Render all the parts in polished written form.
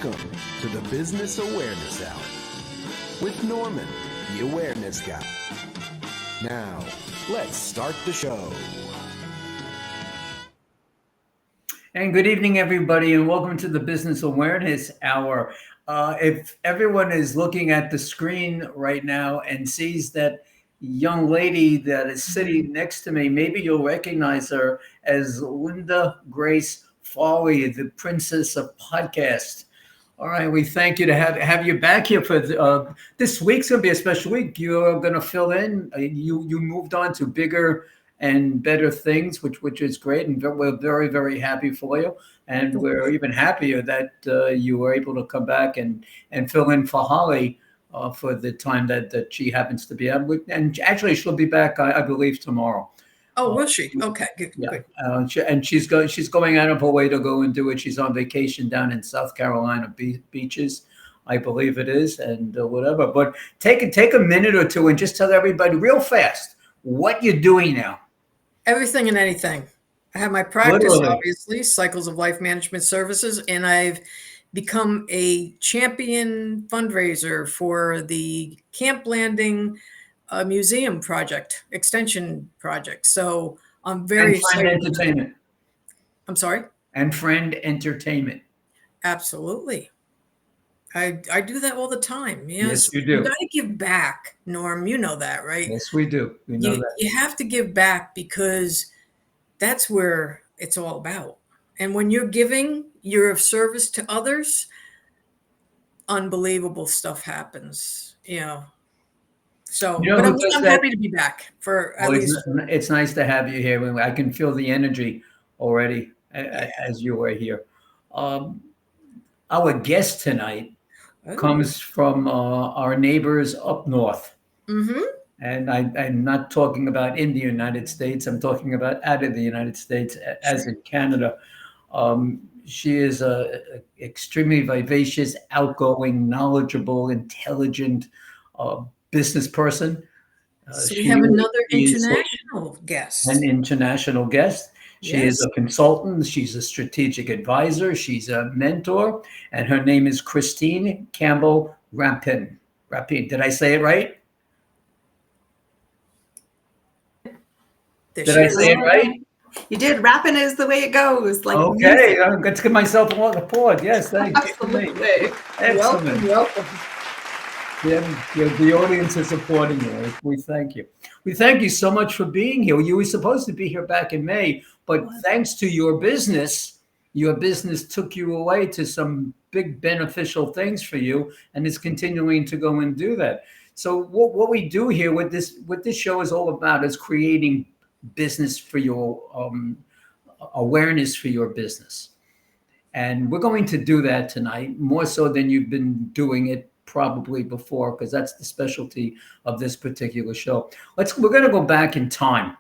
Welcome to the Business Awareness Hour with Norman, the Awareness Guy. Now, let's start the show. And good evening, everybody, and welcome to the Business Awareness Hour. If everyone is looking at the screen right now and sees that young lady that is sitting next to me, maybe you'll recognize her as Linda Grace Farley, the Princess of Podcast. All right, we thank you to have you back here for this week's going to be a special week. You're going to fill in. You moved on to bigger and better things, which is great, and we're very, very happy for you. And we're even happier that you were able to come back and fill in for Holly for the time that she happens to be able. And actually, she'll be back, I believe, tomorrow. Oh, will she? Okay, good. Yeah, and she's going out of her way to go and do it. She's on vacation down in South Carolina beaches, I believe it is, and whatever. But take a minute or two and just tell everybody real fast what you're doing now. Everything and anything. I have my practice, Literally. Obviously, Cycles of Life Management Services, and I've become a champion fundraiser for the Camp Landing museum project, extension project. So I'm very excited. And Friend Entertainment. I'm sorry? And Friend Entertainment. Absolutely. I do that all the time. Yes, you do. You got to give back, Norm. You know that, right? Yes, we do. We know that. You have to give back because that's where it's all about. And when you're giving, you're of service to others, unbelievable stuff happens, So, but I'm happy to be back for at least. It's nice to have you here. I can feel the energy already as you were here. Our guest tonight comes from our neighbors up north. Mm-hmm. And I'm not talking about in the United States. I'm talking about out of the United States, as in Canada. She is a extremely vivacious, outgoing, knowledgeable, intelligent business person. So we have another international guest. An international guest. She is a consultant. She's a strategic advisor. She's a mentor. And her name is Christine Campbell Rapin. Did I say it right? Did I say it right? You did. Rapin is the way it goes. Like okay, I'm going to give myself a applause. Yes, thank you. Absolutely. Excellent. Welcome. The audience is supporting you. We thank you. We thank you so much for being here. You were supposed to be here back in May, but thanks to your business took you away to some big beneficial things for you, and it's continuing to go and do that. So what we do here with this show is all about is creating business for your awareness for your business. And we're going to do that tonight, more so than you've been doing it probably before, because that's the specialty of this particular show. We're going to go back in time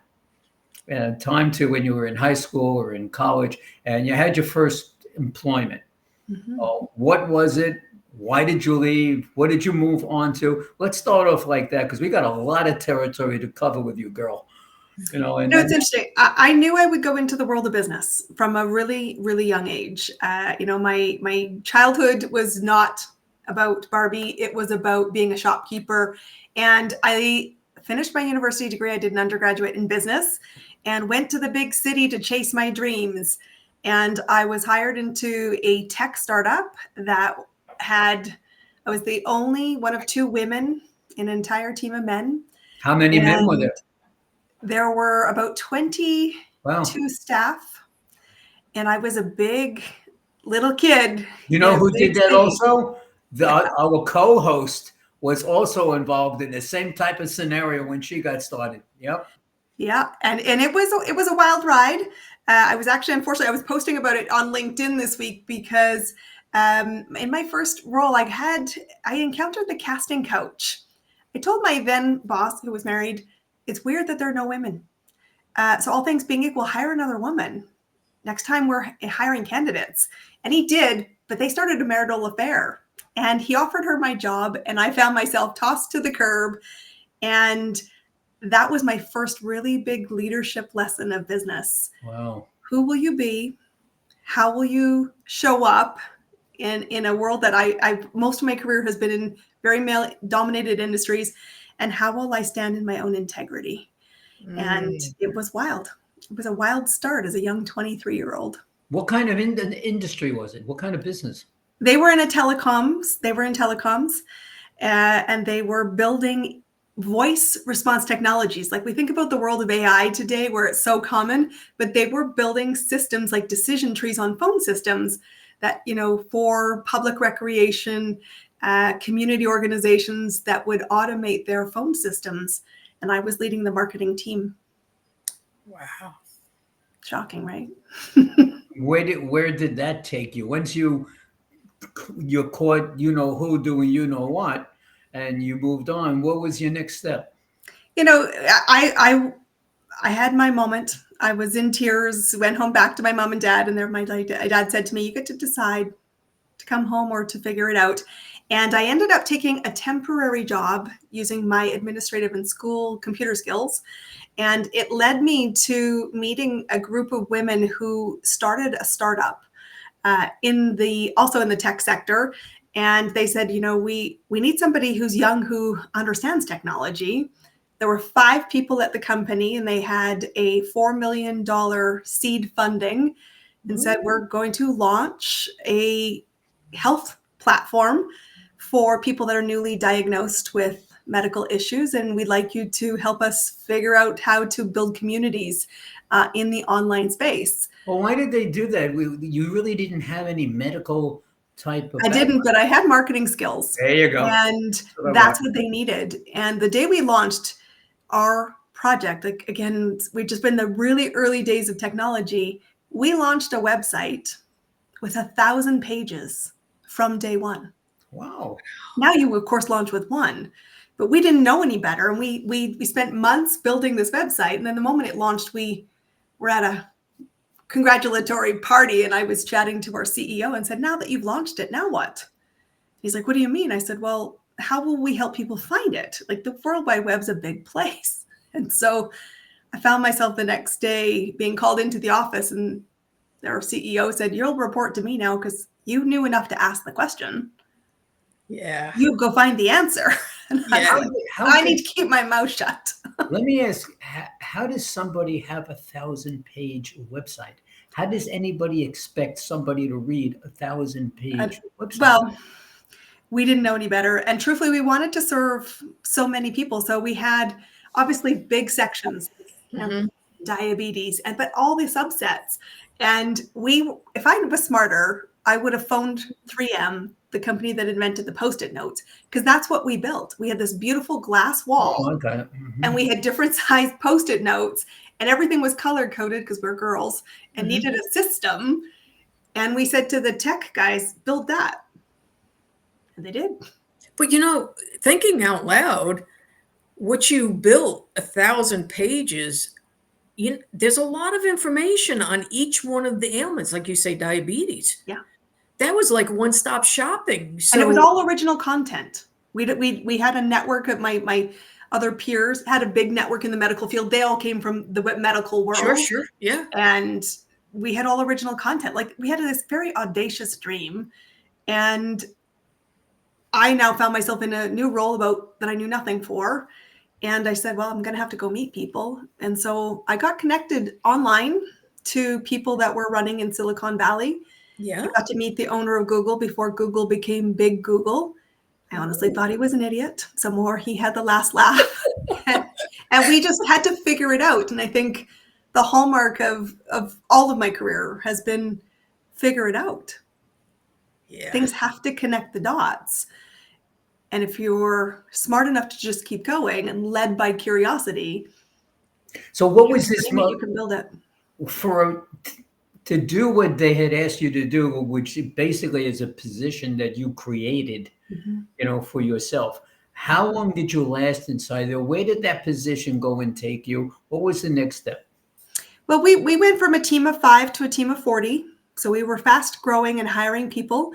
to when you were in high school or in college and you had your first employment. Mm-hmm. What was it? Why did you leave? What did you move on to? Let's start off like that, because we got a lot of territory to cover with you, girl. It's interesting. I knew I would go into the world of business from a really, really young age. My childhood was not about Barbie. It was about being a shopkeeper. And I finished my university degree. I did an undergraduate in business and went to the big city to chase my dreams. And I was hired into a tech startup that I was the only one of two women in an entire team of men. How many men were there? There were about 22 staff. And I was a big little kid. You know who did that also? Our co-host was also involved in the same type of scenario when she got started. Yep. Yeah, and it was a wild ride. I was actually, unfortunately, I was posting about it on LinkedIn this week because in my first role, I encountered the casting couch. I told my then boss, who was married, it's weird that there are no women. So all things being equal, hire another woman. Next time we're hiring candidates. And he did, but they started a marital affair. And he offered her my job, and I found myself tossed to the curb. And that was my first really big leadership lesson of business. Wow. Who will you be? How will you show up in a world that I most of my career has been in very male dominated industries, and how will I stand in my own integrity? And it was wild. It was a wild start as a young 23-year-old. What kind of industry was it? What kind of business? They were in telecoms. And they were building voice response technologies. Like we think about the world of AI today, where it's so common, but they were building systems like decision trees on phone systems that, for public recreation, community organizations that would automate their phone systems. And I was leading the marketing team. Wow. Shocking, right? Where did that take you? Once you're caught, who doing what, and you moved on, what was your next step? I had my moment. I was in tears, went home back to my mom and dad, and my dad said to me, you get to decide to come home or to figure it out. And I ended up taking a temporary job using my administrative and school computer skills. And it led me to meeting a group of women who started a startup also in the tech sector. And they said, we need somebody who's young, who understands technology. There were 5 people at the company, and they had a $4 million seed funding, and said, we're going to launch a health platform for people that are newly diagnosed with medical issues. And we'd like you to help us figure out how to build communities in the online space. Well, why did they do that? You really didn't have any medical type of I didn't, but I had marketing skills. There you go. And that's what they needed. And the day we launched our project, like, again, we've just been the really early days of technology. We launched a website with 1,000 pages from day one. Wow. Now you, of course, launch with one, but we didn't know any better. And we spent months building this website. And then the moment it launched, we were at a congratulatory party, and I was chatting to our CEO and said, now that you've launched it, now what? He's like, what do you mean? I said, well, how will we help people find it? Like, the World Wide Web's a big place. And so I found myself the next day being called into the office, and our CEO said, you'll report to me now because you knew enough to ask the question. Yeah. You go find the answer. And Yeah. I need to keep my mouth shut. Let me ask, how does somebody have 1,000-page website? How does anybody expect somebody to read 1,000-page website? Well, we didn't know any better. And truthfully, we wanted to serve so many people. So we had obviously big sections, diabetes, but all the subsets. And if I was smarter, I would have phoned 3M, the company that invented the Post-it notes, because that's what we built. We had this beautiful glass wall, and we had different size Post-it notes, and everything was color coded because we're girls and needed a system. And we said to the tech guys, build that. And they did. But thinking out loud, what you built, 1,000 pages, there's a lot of information on each one of the ailments, like you say, diabetes. Yeah. That was like one-stop shopping. So, and it was all original content. We had a network of my other peers had a big network in the medical field. They all came from the medical world. Sure. Yeah. And we had all original content. Like, we had this very audacious dream. And I now found myself in a new role that I knew nothing for. And I said, well, I'm going to have to go meet people. And so I got connected online to people that were running in Silicon Valley. Yeah. I got to meet the owner of Google before Google became big Google. I honestly thought he was an idiot. Some more, he had the last laugh. And we just had to figure it out. And I think the hallmark of all of my career has been figure it out. Yeah. Things have to connect the dots. And if you're smart enough to just keep going and led by curiosity, so what was this? You can build it. To do what they had asked you to do, which basically is a position that you created, for yourself. How long did you last inside there? Where did that position go and take you? What was the next step? Well, we went from a team of 5 to a team of 40. So we were fast growing and hiring people,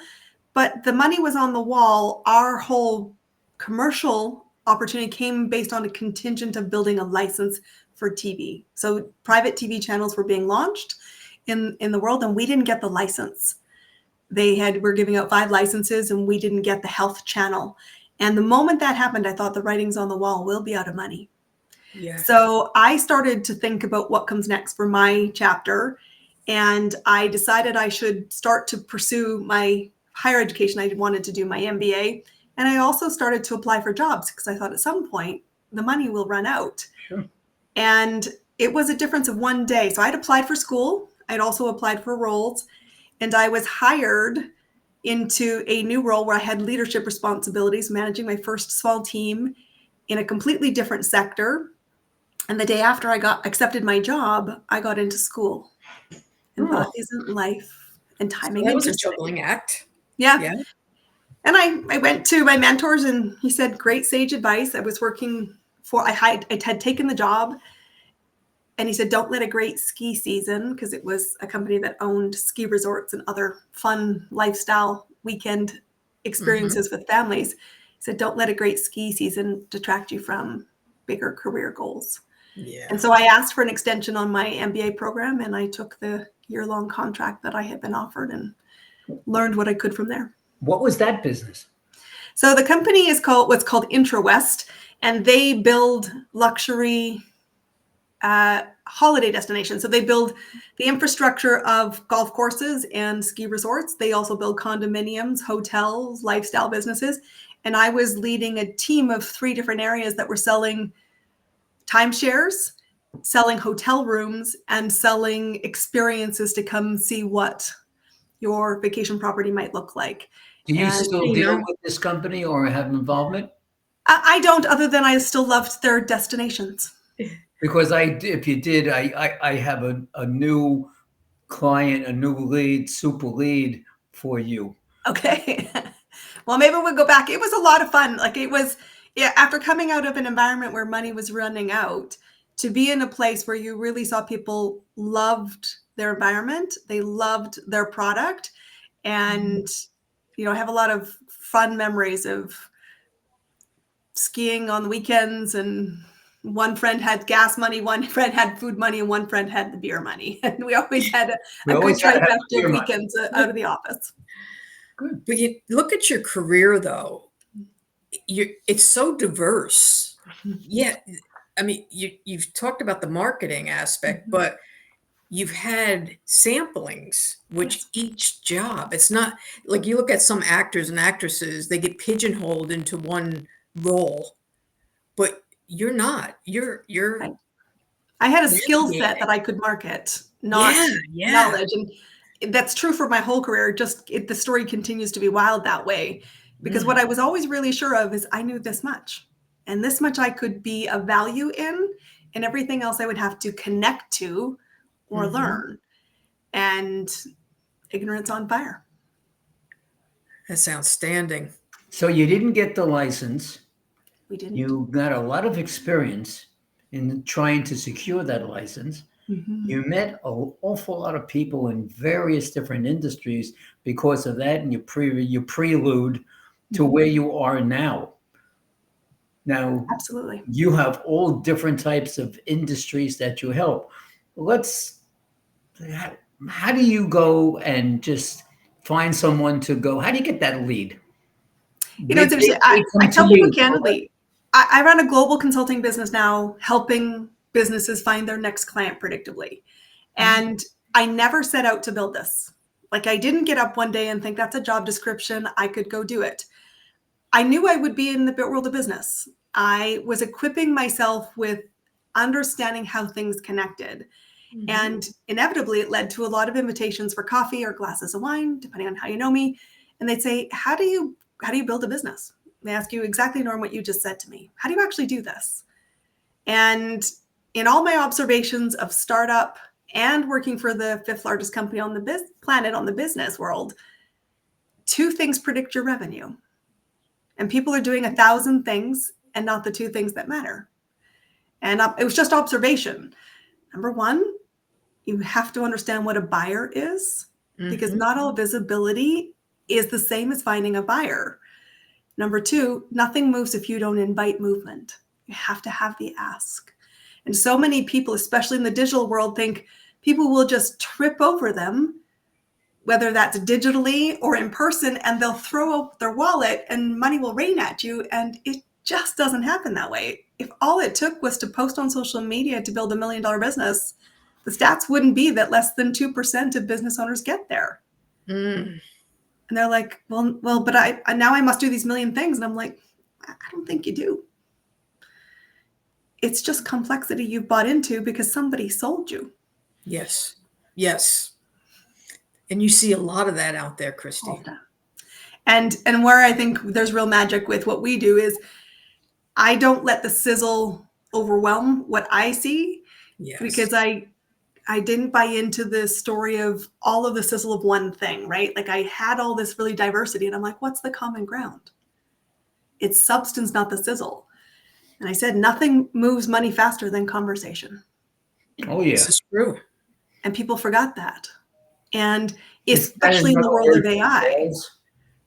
but the money was on the wall. Our whole commercial opportunity came based on a contingent of building a license for TV. So private TV channels were being launched in the world, and we didn't get the license. were giving out 5 licenses and we didn't get the health channel. And the moment that happened, I thought the writing's on the wall. We'll be out of money. Yeah. So I started to think about what comes next for my chapter. And I decided I should start to pursue my higher education. I wanted to do my MBA. And I also started to apply for jobs because I thought at some point the money will run out. Sure. And it was a difference of one day. So I'd applied for school. I'd also applied for roles. And I was hired into a new role where I had leadership responsibilities, managing my first small team in a completely different sector. And the day after I accepted my job, I got into school and thought, isn't life and timing That was a interesting? juggling act. Yeah. Yeah. And I went to my mentors and he said, great sage advice. I was working I had taken the job. And he said, don't let a great ski season, because it was a company that owned ski resorts and other fun lifestyle weekend experiences with families. He said, don't let a great ski season detract you from bigger career goals. Yeah. And so I asked for an extension on my MBA program, and I took the year-long contract that I had been offered and learned what I could from there. What was that business? So the company is what's called IntraWest, and they build luxury holiday destinations. So they build the infrastructure of golf courses and ski resorts. They also build condominiums, hotels, lifestyle businesses. And I was leading a team of 3 different areas that were selling timeshares, selling hotel rooms, and selling experiences to come see what your vacation property might look like. Do you And, still deal with this company or have involvement? I don't, other than I still loved their destinations. Because if you did, I have a new client, a new lead, super lead for you. Okay. Well, maybe we'll go back. It was a lot of fun. Like it was, yeah, after coming out of an environment where money was running out, to be in a place where you really saw people loved their environment, they loved their product, and I have a lot of fun memories of skiing on the weekends, and one friend had gas money, one friend had food money, and one friend had the beer money. And we always had a good trifecta of weekends out of the office. Good. But you look at your career, though. It's so diverse. Yeah. I mean, you've talked about the marketing aspect, but you've had samplings, which each job, it's not like you look at some actors and actresses, they get pigeonholed into one role, but you're not. You're Right. I had a skill set that I could market, not knowledge. And that's true for my whole career. Just the story continues to be wild that way, because what I was always really sure of is I knew this much, and this much I could be of value in, and everything else I would have to connect to or learn. And ignorance on fire. That's outstanding. So you didn't get the license. We didn't. You got a lot of experience in trying to secure that license. You met an awful lot of people in various different industries because of that, and you prelude to where you are now. Now, Absolutely. you have all different types of industries that you help. How do you go and just find someone to go? How do you get that lead? It's interesting. I tell people candidly, I run a global consulting business now, helping businesses find their next client predictably. And I never set out to build this. Like I didn't get up one day and think that's a job description, I could go do it. I knew I would be in the world of business. I was equipping myself with understanding how things connected. And inevitably it led to a lot of invitations for coffee or glasses of wine, depending on how you know me. And they'd say, how do you build a business? They ask you exactly, Norm, what you just said to me. How do you actually do this? And in all my observations of startup and working for the 5th largest company on the planet on the business world, 2 things predict your revenue. And people are doing 1,000 things and not the 2 things that matter. And it was just observation. Number 1, you have to understand what a buyer is, because not all visibility is the same as finding a buyer. Number 2, nothing moves if you don't invite movement. You have to have the ask. And so many people, especially in the digital world, think people will just trip over them whether that's digitally or in person, and they'll throw out their wallet and money will rain at you. And it just doesn't happen that way. If all it took was to post on social media to build $1 million business, the stats wouldn't be that less than 2% of business owners get there. Mm. And they're like, well, but I now I must do these million things. And I'm like, I don't think you do. It's just complexity you've bought into because somebody sold you. Yes. Yes. And you see a lot of that out there, Christy. And where I think there's real magic with what we do is I don't let the sizzle overwhelm what I see. Yes. Because I didn't buy into the story of all of the sizzle of one thing, right? Like I had all this really diversity and I'm like, what's the common ground? It's substance, not the sizzle. And I said, nothing moves money faster than conversation. Oh, yeah. This is true. And people forgot that. And especially in the world of AI,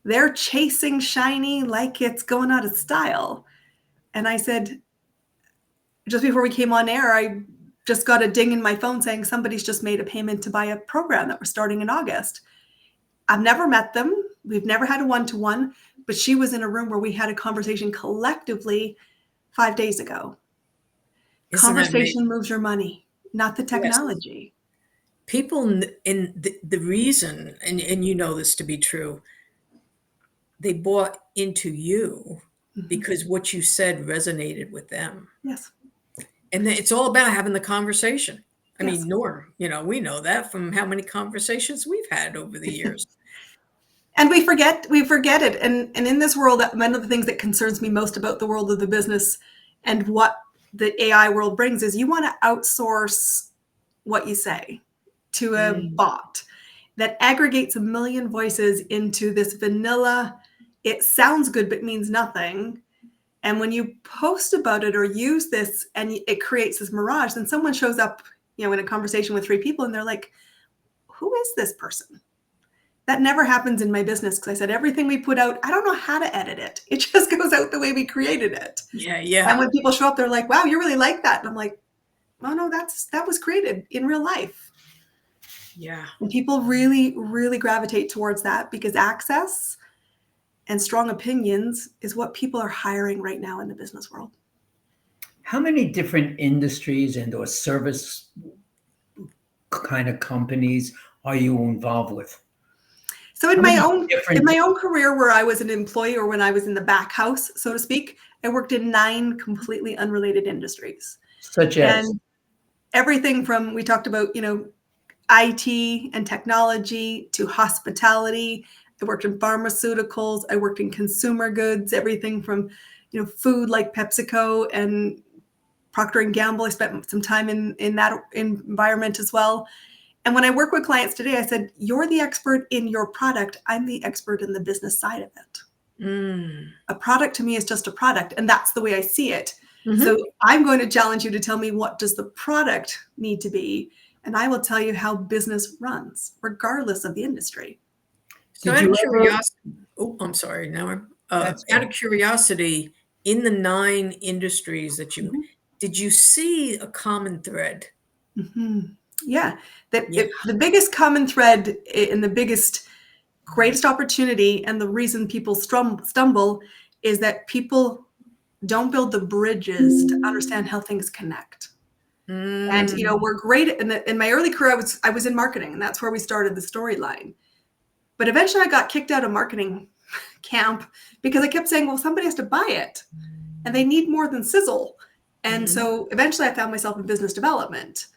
they're chasing shiny like it's going out of style. And I said, just before we came on air, I just got a ding in my phone saying somebody's just made a payment to buy a program that we're starting in August. I've never met them. We've never had a one-to-one, but she was in a room where we had a conversation collectively 5 days ago. Conversation moves your money, not the technology. Yes. People in the reason, and you know this to be true, they bought into you because what you said resonated with them. Yes. And it's all about having the conversation. I mean, Norm, we know that from how many conversations we've had over the years. And we forget it. And in this world, one of the things that concerns me most about the world of the business and what the AI world brings is you want to outsource what you say to a bot that aggregates 1 million voices into this vanilla, it sounds good, but means nothing. And when you post about it or use this and it creates this mirage, then someone shows up, in a conversation with 3 people and they're like, who is this person? That never happens in my business because I said everything we put out, I don't know how to edit it. It just goes out the way we created it. Yeah. And when people show up, they're like, wow, you really like that. And I'm like, oh no, that was created in real life. Yeah. And people really, really gravitate towards that because access and strong opinions is what people are hiring right now in the business world. How many different industries and or service kind of companies are you involved with? So in my own career where I was an employee or when I was in the back house, so to speak, I worked in 9 completely unrelated industries. Such as? And everything from, we talked about, IT and technology to hospitality. I worked in pharmaceuticals. I worked in consumer goods, everything from, food like PepsiCo and Procter & Gamble. I spent some time in that environment as well. And when I work with clients today, I said, you're the expert in your product. I'm the expert in the business side of it. A product to me is just a product. And that's the way I see it. So I'm going to challenge you to tell me, what does the product need to be? And I will tell you how business runs, regardless of the industry. So out of curiosity, I'm sorry. Now, out of curiosity, in the 9 industries that did you see a common thread? Yeah. The biggest common thread and the greatest opportunity and the reason people stumble is that people don't build the bridges to understand how things connect. And, we're great in my early career. I was in marketing, and that's where we started the storyline. But eventually I got kicked out of marketing camp because I kept saying, well, somebody has to buy it and they need more than sizzle. And so eventually I found myself in business development.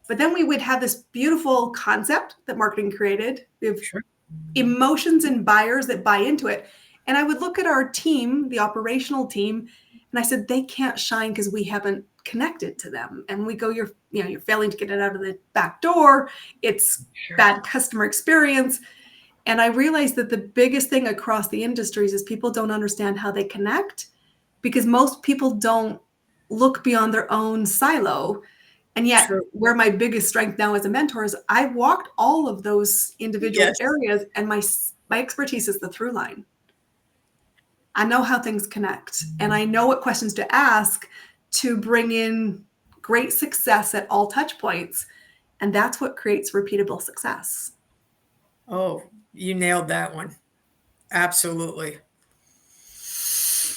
But then we would have this beautiful concept that marketing created. We have emotions and buyers that buy into it. And I would look at our team, the operational team, and I said, they can't shine because we haven't connected to them. And we go, you're failing to get it out of the back door. It's bad customer experience. And I realized that the biggest thing across the industries is people don't understand how they connect because most people don't look beyond their own silo. And yet where my biggest strength now as a mentor is I've walked all of those individual areas, and my expertise is the through line. I know how things connect, and I know what questions to ask to bring in great success at all touch points. And that's what creates repeatable success. Oh, you nailed that one. Absolutely.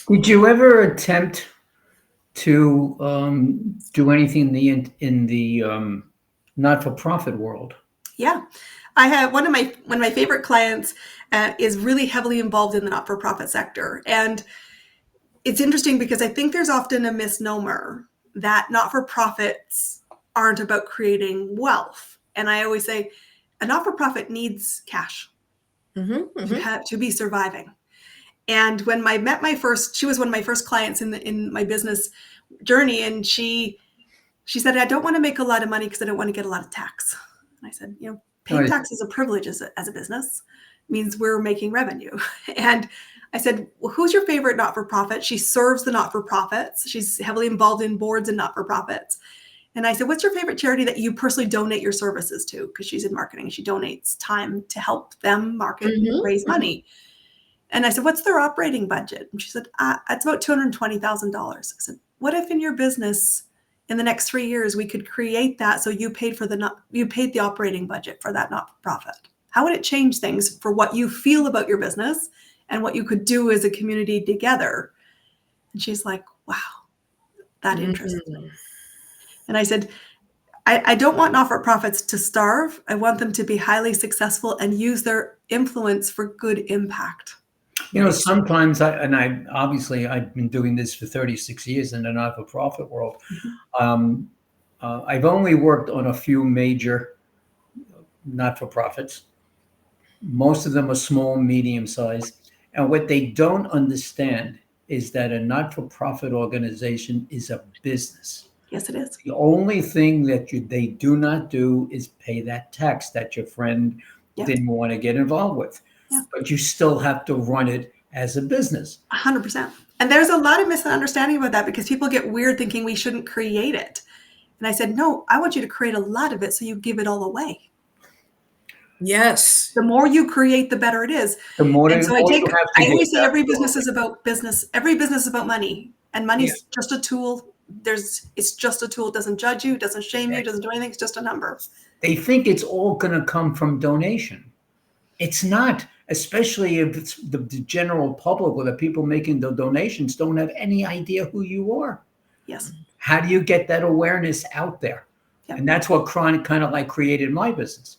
Did you ever attempt to do anything in the not-for-profit world? Yeah, I have one of my favorite clients is really heavily involved in the not-for-profit sector, and it's interesting because I think there's often a misnomer that not-for-profits aren't about creating wealth. And I always say a not-for-profit needs cash to be surviving. And when I met she was one of my first clients in my business journey, and she said, I don't want to make a lot of money because I don't want to get a lot of tax. And I said, paying Right. tax is a privilege as a business. It means we're making revenue. And I said, well, who's your favorite not-for-profit? She serves the not-for-profits. She's heavily involved in boards and not-for-profits. And I said, what's your favorite charity that you personally donate your services to? Because she's in marketing. She donates time to help them market and raise money. And I said, what's their operating budget? And she said, it's about $220,000. I said, what if in your business in the next 3 years we could create that so you paid the operating budget for that not-for-profit? How would it change things for what you feel about your business and what you could do as a community together? And she's like, wow, that interests me. And I said, I don't want not-for-profits to starve. I want them to be highly successful and use their influence for good impact. Sometimes I've been doing this for 36 years in the not-for-profit world. I've only worked on a few major not-for-profits. Most of them are small, medium-sized. And what they don't understand is that a not-for-profit organization is a business. Yes, it is. The only thing that they do not do is pay that tax that your friend didn't want to get involved with. Yeah. But you still have to run it as a business. 100%. And there's a lot of misunderstanding about that because people get weird thinking we shouldn't create it. And I said, no, I want you to create a lot of it so you give it all away. Yes. The more you create, the better it is. The more and so I always say every business story. is about business. Every business is about money. And money's just a tool. It's just a tool. It doesn't judge you, doesn't shame you, doesn't do anything. It's just a number. They think it's all going to come from donation. It's not, especially if it's the general public or the people making the donations don't have any idea who you are. Yes. How do you get that awareness out there? Yep. And that's what kind of like created my business.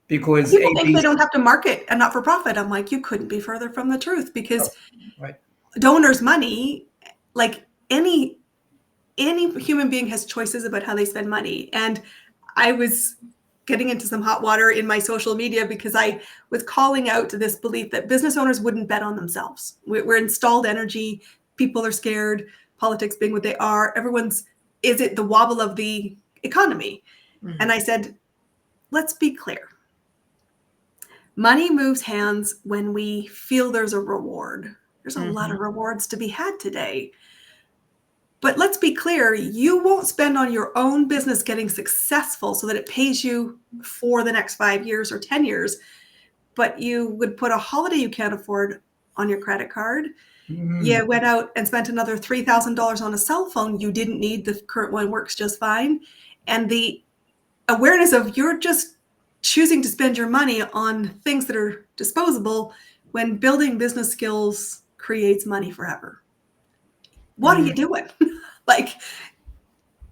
Because people think they don't have to market a not-for-profit. I'm like, you couldn't be further from the truth because donors' money, like any human being has choices about how they spend money. And I was getting into some hot water in my social media because I was calling out to this belief that business owners wouldn't bet on themselves. We're installed energy. People are scared. Politics being what they are. Is it the wobble of the economy? And I said, let's be clear. Money moves hands when we feel there's a reward. There's a lot of rewards to be had today. But let's be clear, you won't spend on your own business getting successful so that it pays you for the next 5 years or 10 years. But you would put a holiday you can't afford on your credit card. You went out and spent another $3,000 on a cell phone you didn't need. The current one works just fine. And the awareness of you're just choosing to spend your money on things that are disposable when building business skills creates money forever. What are you doing? Like,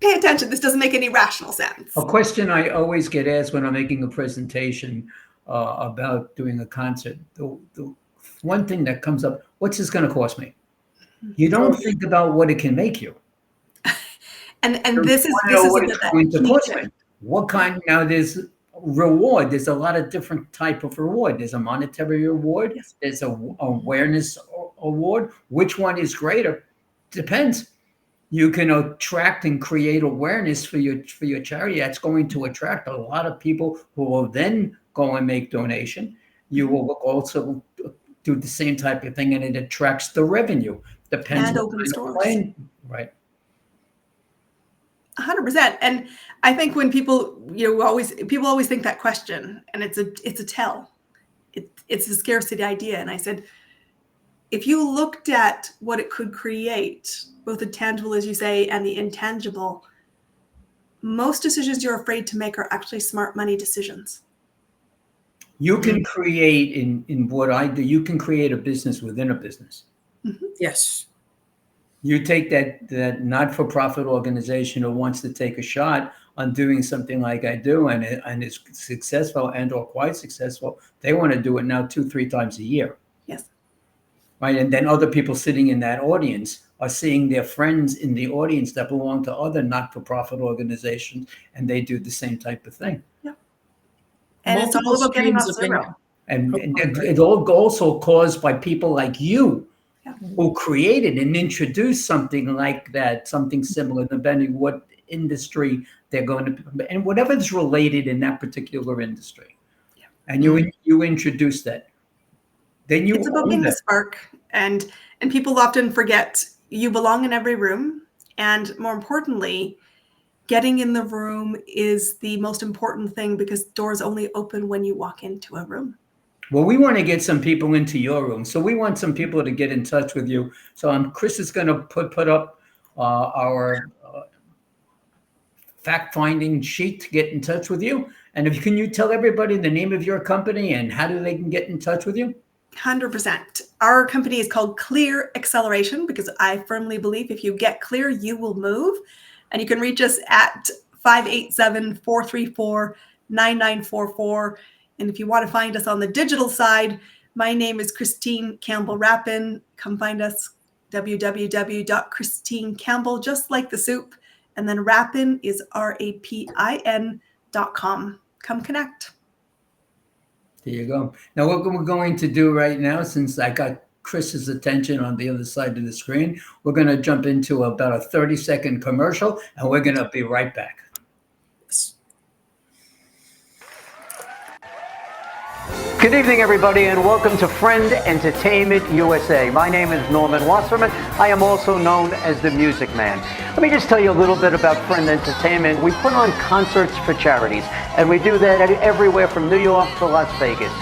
pay attention. This doesn't make any rational sense. A question I always get asked when I'm making a presentation about doing a concert, the one thing that comes up, what's this going to cost me? You don't think about what it can make you. and this is what it's going to cost me. What kind? Now there's reward. There's a lot of different type of reward. There's a monetary reward. Yes. There's a awareness award. Which one is greater? Depends. You can attract and create awareness for your charity. That's going to attract a lot of people who will then go and make donation. You will also do the same type of thing, and it attracts the revenue. Depends. And open stores. Right. 100%. And I think when people always think that question, and it's a tell. It's a scarcity idea. And I said, if you looked at what it could create, both the tangible, as you say, and the intangible, most decisions you're afraid to make are actually smart money decisions. You can create in what I do, you can create a business within a business. Yes. You take that not-for-profit organization who wants to take a shot on doing something like I do, and it's successful and or quite successful. They want to do it now 2-3 times a year. Yes. Right. And then other people sitting in that audience are seeing their friends in the audience that belong to other not-for-profit organizations, and they do the same type of thing. Yeah. And it's Multiple all about getting off streams of zero. income. And it all also caused by people like you, Yeah. who created and introduced something like that, something similar, depending what industry they're going to, and whatever's related in that particular industry. Yeah. And you introduce that. Then you It's about own being the that. spark, and people often forget you belong in every room, and more importantly, getting in the room is the most important thing, because doors only open when you walk into a room. Well, we want to get some people into your room, so we want some people to get in touch with you. So Chris is going to put up our fact-finding sheet to get in touch with you. And can you tell everybody the name of your company and how do they can get in touch with you? 100%. Our company is called Clear Acceleration, because I firmly believe if you get clear, you will move. And you can reach us at 587-434-9944. And if you want to find us on the digital side, my name is Christine Campbell Rapin. Come find us, www.christinecampbell, just like the soup. And then Rapin is RAPIN.com. Come connect. There you go. Now, what we're going to do right now, since I got Chris's attention on the other side of the screen, we're going to jump into about a 30-second commercial, and we're going to be right back. Good evening, everybody, and welcome to Friend Entertainment USA. My name is Norman Wasserman. I am also known as the Music Man. Let me just tell you a little bit about Friend Entertainment. We put on concerts for charities, and we do that everywhere from New York to Las Vegas.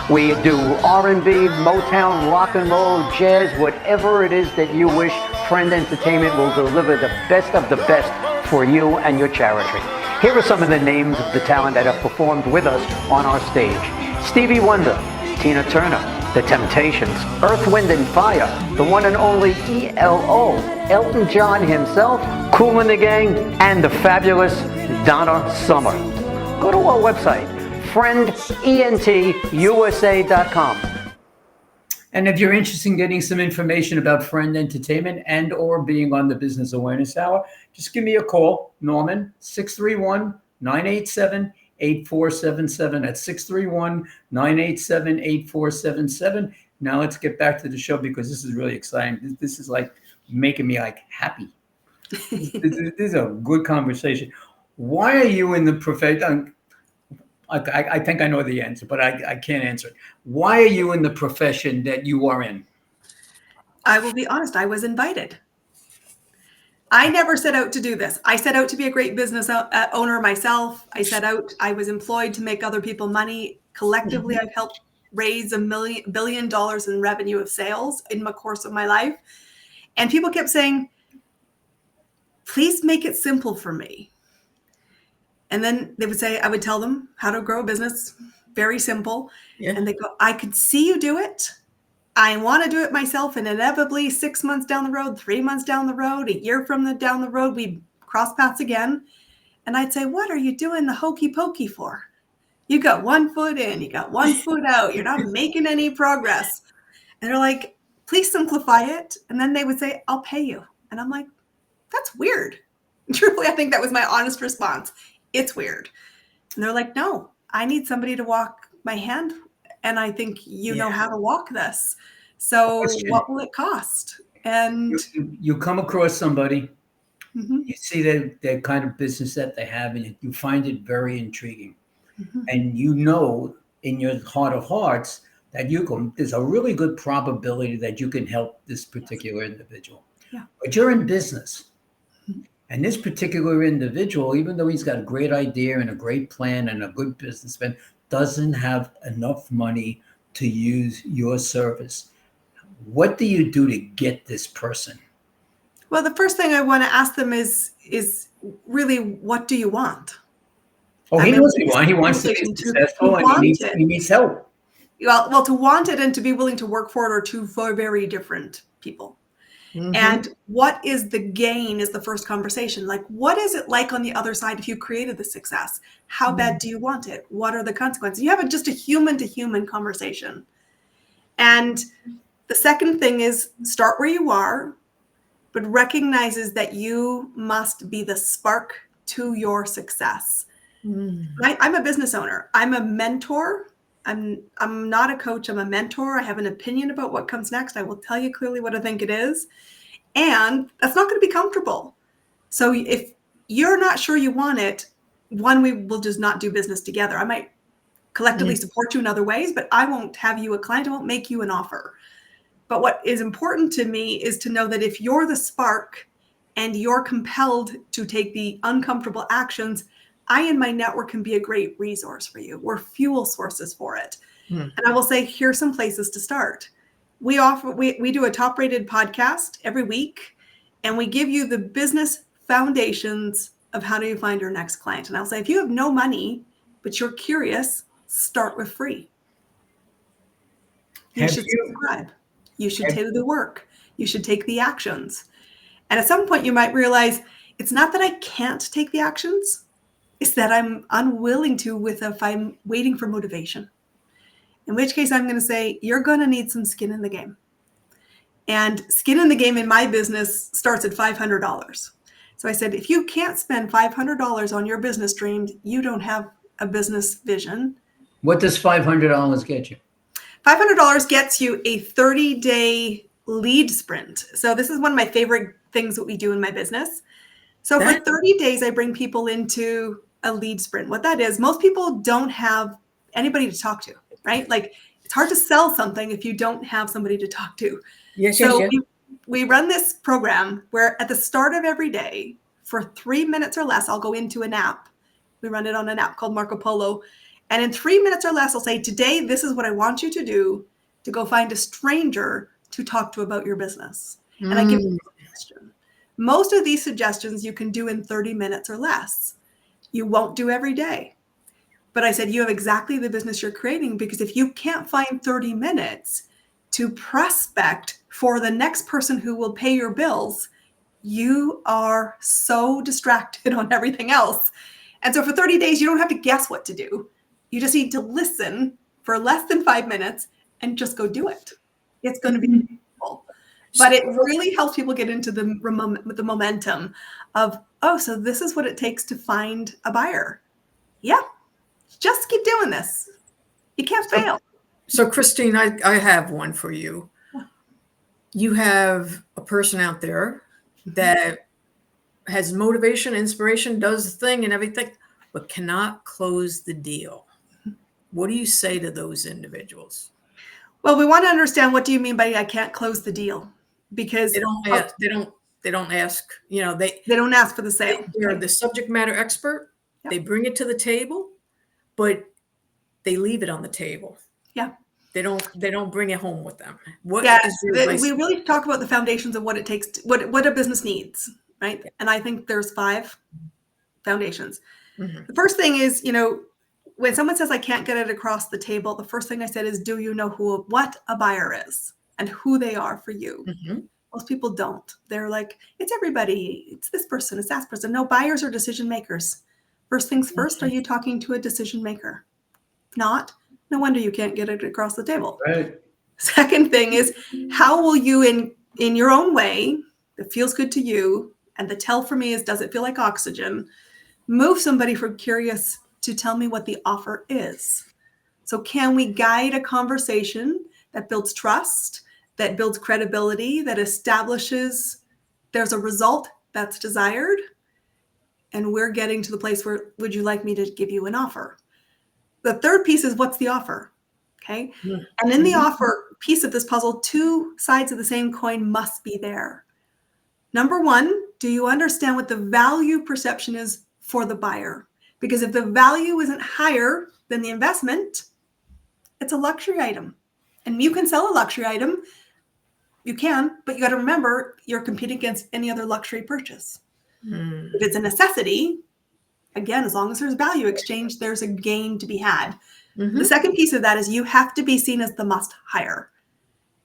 We do R&B, Motown, rock and roll, jazz, whatever it is that you wish. Friend Entertainment will deliver the best of the best for you and your charity. Here are some of the names of the talent that have performed with us on our stage. Stevie Wonder, Tina Turner, The Temptations, Earth, Wind and Fire, the one and only ELO, Elton John himself, Kool and the Gang, and the fabulous Donna Summer. Go to our website, friendentusa.com. And if you're interested in getting some information about Friend Entertainment and or being on the Business Awareness Hour, just give me a call, Norman, 631-987-8477. That's 631-987-8477. Now let's get back to the show, because this is really exciting. This is like making me like happy. This is a good conversation. Why are you in the profession? I think I know the answer, but I can't answer it. Why are you in the profession that you are in? I will be honest, I was invited. I never set out to do this. I set out to be a great business owner myself. I was employed to make other people money. Collectively, I've helped raise $1 billion in revenue of sales in the course of my life. And people kept saying, please make it simple for me. And then they would say, I would tell them how to grow a business, very simple. Yeah. And they go, I could see you do it. I want to do it myself. And inevitably 6 months down the road, 3 months down the road, a year down the road, we cross paths again. And I'd say, what are you doing the hokey pokey for? You got 1 foot in, you got 1 foot out. You're not making any progress. And they're like, please simplify it. And then they would say, I'll pay you. And I'm like, that's weird. Truthfully, I think that was my honest response. It's weird. And they're like, no, I need somebody to walk my hand. And I think you know how to walk this. So what will it cost? And you come across somebody, you see the kind of business that they have, and you find it very intriguing. And you know in your heart of hearts that there's a really good probability that you can help this particular individual. Yeah. But you're in business. And this particular individual, even though he's got a great idea and a great plan and a good business plan, doesn't have enough money to use your service. What do you do to get this person? Well, the first thing I want to ask them is really, what do you want? Oh, he I'm knows what he in wants. He wants to be conversation successful, and want he it. needs help. Well, to want it and to be willing to work for it are two very different people. And what is the gain is the first conversation. Like, what is it like on the other side if you created the success? How bad do you want it? What are the consequences? You have just a human to human conversation. And the second thing is start where you are, but recognizes that you must be the spark to your success. I'm a business owner. I'm a mentor. I'm not a coach. I'm a mentor. I have an opinion about what comes next. I will tell you clearly what I think it is. And that's not going to be comfortable. So if you're not sure you want it, one, we will just not do business together. I might collectively support you in other ways, but I won't have you a client. I won't make you an offer. But what is important to me is to know that if you're the spark and you're compelled to take the uncomfortable actions, I and my network can be a great resource for you. We're fuel sources for it. And I will say, here's some places to start. We do a top rated podcast every week, and we give you the business foundations of how do you find your next client. And I'll say, if you have no money, but you're curious, start with free. You should subscribe. You should do the work. You should take the actions. And at some point you might realize it's not that I can't take the actions. It's that I'm unwilling to if I'm waiting for motivation. In which case I'm going to say, you're going to need some skin in the game. And skin in the game in my business starts at $500. So I said, if you can't spend $500 on your business dreams, you don't have a business vision. What does $500 get you? $500 gets you a 30-day lead sprint. So this is one of my favorite things that we do in my business. So for 30 days, I bring people into a lead sprint. What that is, most people don't have anybody to talk to, right? Like it's hard to sell something if you don't have somebody to talk to. We run this program where at the start of every day for 3 minutes or less, I'll go into an app. We run it on an app called Marco Polo. And in 3 minutes or less, I'll say, today, this is what I want you to do to go find a stranger to talk to about your business. And I give you a suggestion. Most of these suggestions you can do in 30 minutes or less. You won't do every day. But I said, you have exactly the business you're creating, because if you can't find 30 minutes to prospect for the next person who will pay your bills, you are so distracted on everything else. And so for 30 days, you don't have to guess what to do. You just need to listen for less than 5 minutes and just go do it. It's going to be beautiful. But it really helps people get into the momentum of, oh, so this is what it takes to find a buyer. Yeah, just keep doing this. You can't fail. So Christine, I have one for you. You have a person out there that has motivation, inspiration, does the thing and everything, but cannot close the deal. What do you say to those individuals? Well, we want to understand, what do you mean by I can't close the deal? Because they don't ask, they don't ask for the sale. They're the subject matter expert. Yep. They bring it to the table, but they leave it on the table. Yeah. They don't bring it home with them. We really talk about the foundations of what it takes, what a business needs, right? Yeah. And I think there's 5 foundations. Mm-hmm. The first thing is, when someone says I can't get it across the table, the first thing I said is, do you know what a buyer is and who they are for you? Mm-hmm. Most people don't. They're like, it's everybody. It's this person. It's that person. No, buyers are decision makers. First things first, are you talking to a decision maker? If not, no wonder you can't get it across the table. Right. Second thing is, how will you, in your own way, that feels good to you, and the tell for me is, does it feel like oxygen, move somebody from curious to tell me what the offer is. So can we guide a conversation that builds trust, that builds credibility, that establishes there's a result that's desired, and we're getting to the place where, would you like me to give you an offer? The third piece is, what's the offer? Okay. Mm-hmm. And in the offer piece of this puzzle, 2 sides of the same coin must be there. Number 1, do you understand what the value perception is for the buyer? Because if the value isn't higher than the investment, it's a luxury item. And you can sell a luxury item. You can, but you got to remember, you're competing against any other luxury purchase. Mm. If it's a necessity, again, as long as there's value exchange, there's a gain to be had. Mhm. The second piece of that is you have to be seen as the must hire.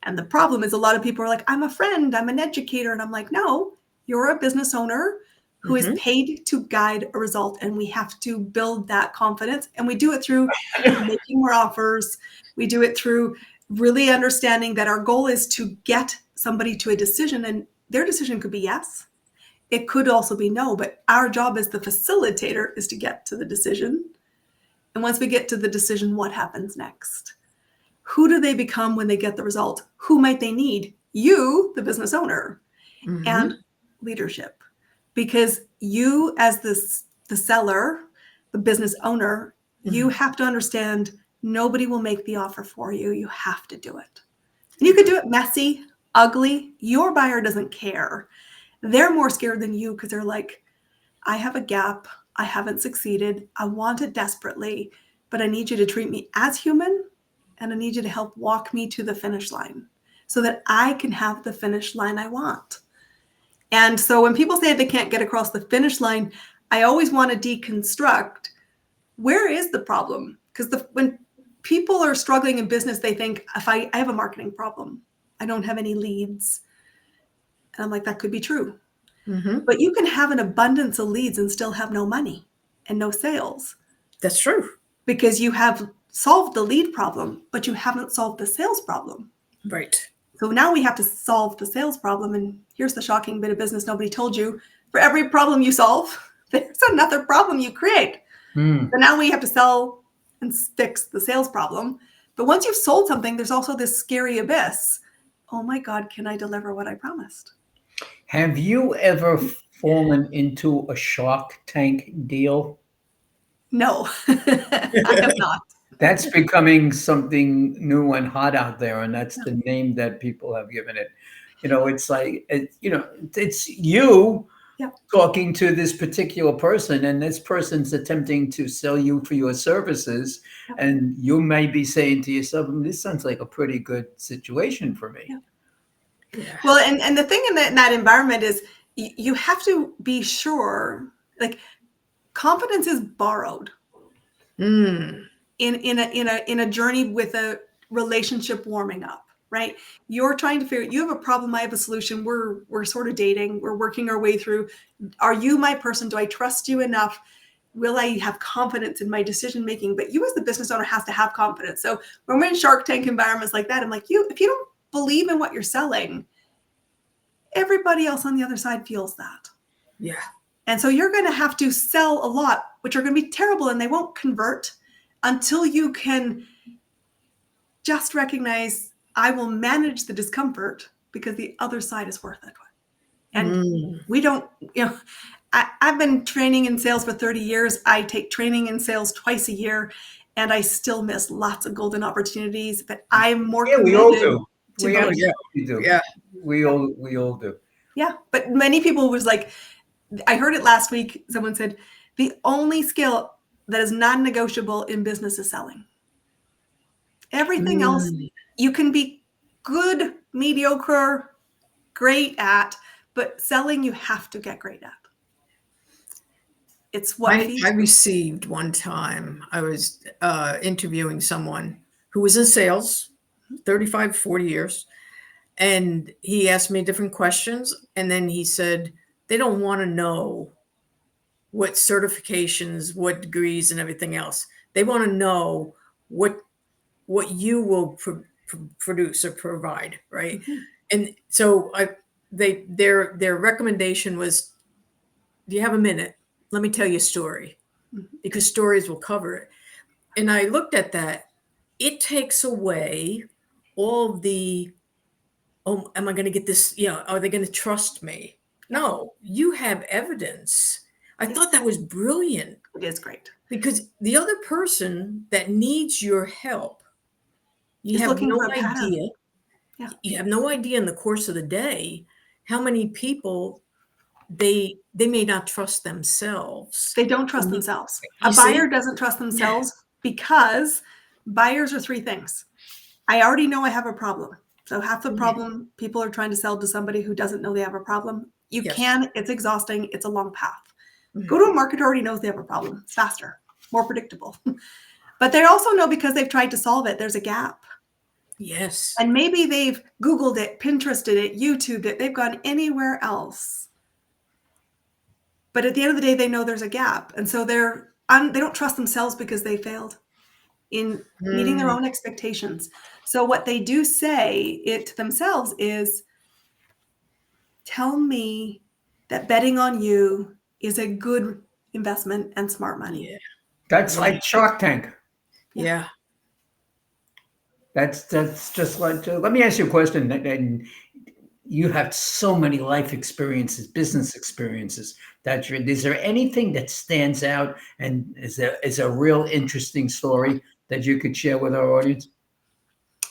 And the problem is a lot of people are like, I'm a friend, I'm an educator. And I'm like, no, you're a business owner who is paid to guide a result. And we have to build that confidence. And we do it through making more offers. We do it through really understanding that our goal is to get somebody to a decision. And their decision could be yes. It could also be no. But our job as the facilitator is to get to the decision. And once we get to the decision, what happens next? Who do they become when they get the result? Who might they need? You, the business owner, and leadership. Because you, as the seller, the business owner, you have to understand nobody will make the offer for you. You have to do it. And you could do it messy, ugly. Your buyer doesn't care. They're more scared than you because they're like, I have a gap. I haven't succeeded. I want it desperately, but I need you to treat me as human. And I need you to help walk me to the finish line so that I can have the finish line I want. And so when people say they can't get across the finish line, I always want to deconstruct, where is the problem? Because when people are struggling in business, they think, if I have a marketing problem, I don't have any leads. And I'm like, that could be true. But you can have an abundance of leads and still have no money and no sales. That's true. Because you have solved the lead problem, but you haven't solved the sales problem. Right. So now we have to solve the sales problem. And here's the shocking bit of business nobody told you. For every problem you solve, there's another problem you create. So now we have to sell and fix the sales problem. But once you've sold something, there's also this scary abyss. Oh my God, can I deliver what I promised? Have you ever fallen into a Shark Tank deal? No, I have not. That's becoming something new and hot out there, and that's the name that people have given it. It's like, it's you talking to this particular person, and this person's attempting to sell you for your services, and you may be saying to yourself, this sounds like a pretty good situation for me. Well, and the thing in that environment is you have to be sure, like, confidence is borrowed in a journey with a relationship warming up, right? You're trying to figure, you have a problem, I have a solution. We're sort of dating, we're working our way through. Are you my person? Do I trust you enough? Will I have confidence in my decision making? But you as the business owner has to have confidence. So when we're in Shark Tank environments like that, I'm like, if you don't believe in what you're selling, everybody else on the other side feels that. Yeah. And so you're going to have to sell a lot, which are going to be terrible, and they won't convert until you can just recognize, I will manage the discomfort because the other side is worth it. And we don't, I've been training in sales for 30 years. I take training in sales twice a year, and I still miss lots of golden opportunities, but I'm more committed. We all do. We absolutely do. Yeah. We all do. Yeah. But many people was like, I heard it last week. Someone said, the only skill that is non-negotiable in business is selling. Everything else you can be good, mediocre, great at, but selling you have to get great at. It's what I received one time, I was interviewing someone who was in sales, 35, 40 years. And he asked me different questions. And then he said, they don't want to know what certifications, what degrees and everything else. They want to know what you will produce or provide. Right. And so their recommendation was, do you have a minute? Let me tell you a story, because stories will cover it. And I looked at that. It takes away all the, oh, am I going to get this? Are they going to trust me? No, you have evidence. I thought that was brilliant. It is great. Because the other person that needs your help, you have no idea. Yeah. You have no idea in the course of the day how many people they may not trust themselves. They don't trust themselves. A buyer doesn't trust themselves because buyers are three things. I already know I have a problem. So half the problem, people are trying to sell to somebody who doesn't know they have a problem. You can, it's exhausting. It's a long path. Go to a market who already knows they have a problem. It's faster, more predictable. But they also know because they've tried to solve it, there's a gap. Yes. And maybe they've Googled it, Pinterested it, YouTubed it. They've gone anywhere else. But at the end of the day, they know there's a gap. And so they don't trust themselves because they failed in meeting their own expectations. So what they do say it to themselves is, tell me that betting on you is a good investment and smart money. Yeah. That's like Shark Tank. Yeah. That's just like, let me ask you a question. And you have so many life experiences, business experiences. Is there anything that stands out and is a real interesting story that you could share with our audience?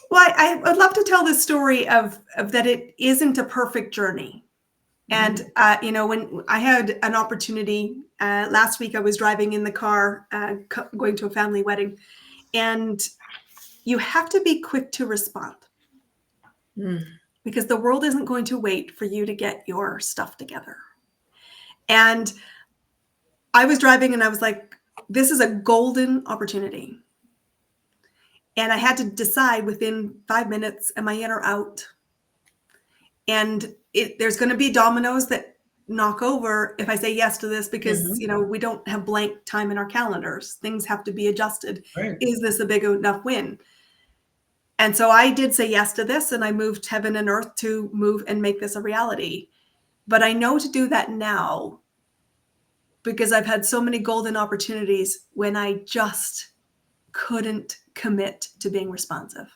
Well, I would love to tell this story of that it isn't a perfect journey. And, when I had an opportunity last week, I was driving in the car going to a family wedding, and you have to be quick to respond because the world isn't going to wait for you to get your stuff together. And I was driving and I was like, this is a golden opportunity. And I had to decide within 5 minutes, am I in or out? And there's going to be dominoes that knock over if I say yes to this because, we don't have blank time in our calendars. Things have to be adjusted. Right. Is this a big enough win? And so I did say yes to this, and I moved heaven and earth to move and make this a reality. But I know to do that now because I've had so many golden opportunities when I just couldn't commit to being responsive.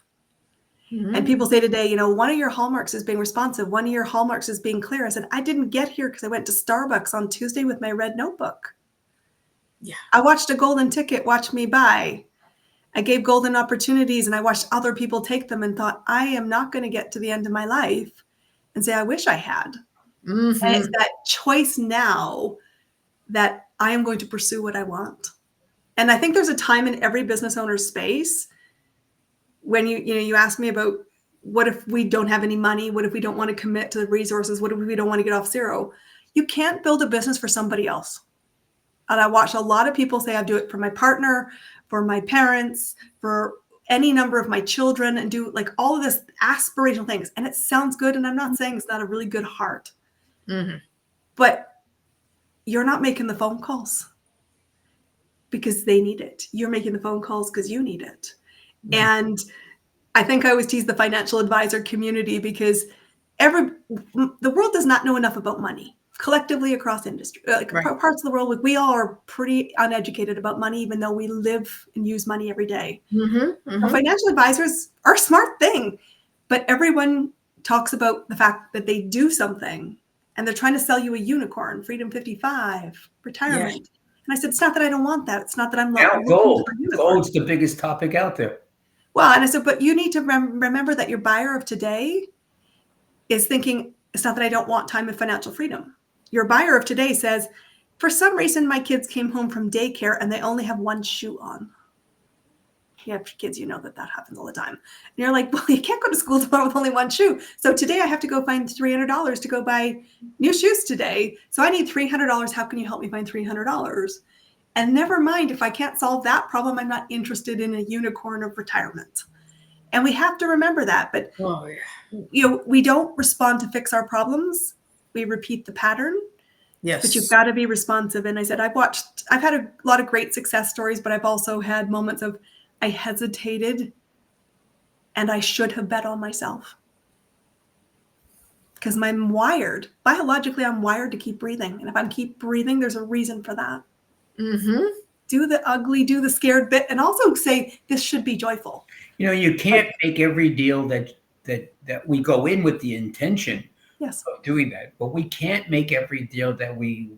And people say today, one of your hallmarks is being responsive. One of your hallmarks is being clear. I said, I didn't get here because I went to Starbucks on Tuesday with my red notebook. Yeah. I watched a golden ticket watch me by. I gave golden opportunities and I watched other people take them and thought, I am not going to get to the end of my life and say, I wish I had. And it's that choice now that I am going to pursue what I want. And I think there's a time in every business owner's space when you ask me about what if we don't have any money? What if we don't want to commit to the resources? What if we don't want to get off zero? You can't build a business for somebody else. And I watch a lot of people say, I do it for my partner, for my parents, for any number of my children, and do like all of this aspirational things. And it sounds good. And I'm not saying it's not a really good heart, but you're not making the phone calls because they need it. You're making the phone calls because you need it. And I think I always tease the financial advisor community because the world does not know enough about money collectively across industry, parts of the world. We all are pretty uneducated about money, even though we live and use money every day. Financial advisors are a smart thing, but everyone talks about the fact that they do something and they're trying to sell you a unicorn, Freedom 55, retirement. Yeah. And I said, it's not that I don't want that. It's not that I'm now gold. Gold's the biggest topic out there. Well, and I said, but you need to remember that your buyer of today is thinking, it's not that I don't want time and financial freedom. Your buyer of today says, for some reason, my kids came home from daycare and they only have one shoe on. You have kids, that happens all the time. And you're like, well, you can't go to school tomorrow with only one shoe. So today I have to go find $300 to go buy new shoes today. So I need $300. How can you help me find $300? And never mind, if I can't solve that problem, I'm not interested in a unicorn of retirement. And we have to remember that. But, we don't respond to fix our problems. We repeat the pattern. Yes. But you've got to be responsive. And I said, I've had a lot of great success stories, but I've also had moments of I hesitated and I should have bet on myself. Because I'm wired. Biologically, I'm wired to keep breathing. And if I keep breathing, there's a reason for that. Do the ugly, do the scared bit, and also say this should be joyful. You can't make every deal that we go in with the intention of doing that, but we can't make every deal that we